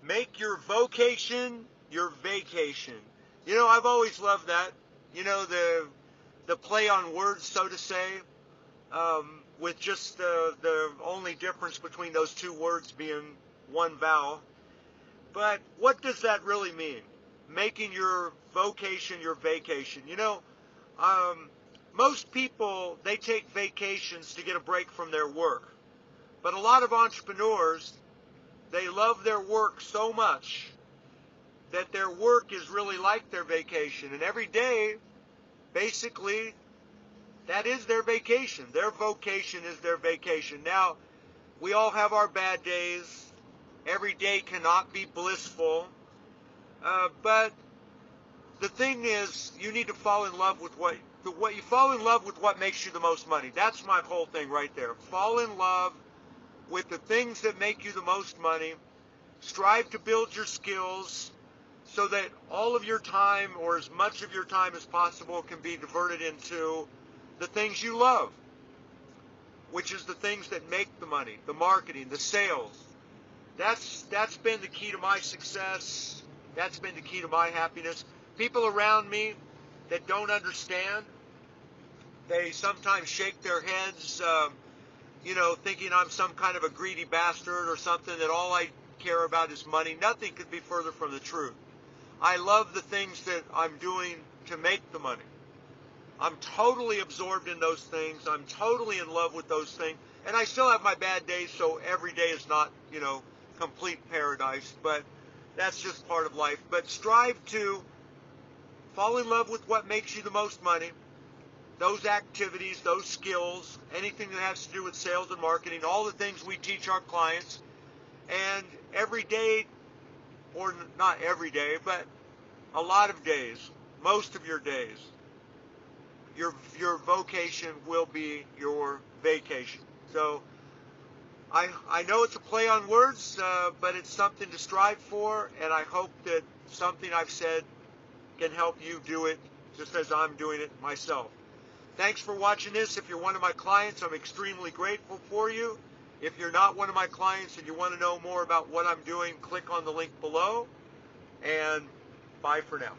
Make your vocation your vacation. You know, I've always loved that. You know, the play on words, so to say, with just the only difference between those two words being one vowel. But what does that really mean? Making your vocation your vacation. You know, most people, they take vacations to get a break from their work. But a lot of entrepreneurs, they love their work so much that their work is really like their vacation. And every day, basically, that is their vacation. Their vocation is their vacation. Now, we all have our bad days. Every day cannot be blissful. But the thing is, you need to fall in love with what you fall in love with what makes you the most money. That's my whole thing right there. Fall in love with the things that make you the most money. Strive to build your skills so that all of your time, or as much of your time as possible, can be diverted into the things you love, which is the things that make the money, the marketing, the sales. That's been the key to my success. That's been the key to my happiness. People around me that don't understand, they sometimes shake their heads, thinking I'm some kind of a greedy bastard or something, that all I care about is money. Nothing could be further from the truth. I love the things that I'm doing to make the money. I'm totally absorbed in those things. I'm totally in love with those things. And I still have my bad days, so every day is not, complete paradise. But that's just part of life. But strive to fall in love with what makes you the most money. Those activities, those skills, anything that has to do with sales and marketing, all the things we teach our clients. And every day, or not every day, but a lot of days, most of your days, your vocation will be your vacation. So I know it's a play on words, but it's something to strive for, and I hope that something I've said can help you do it just as I'm doing it myself. Thanks for watching this. If you're one of my clients, I'm extremely grateful for you. If you're not one of my clients and you want to know more about what I'm doing, click on the link below, and bye for now.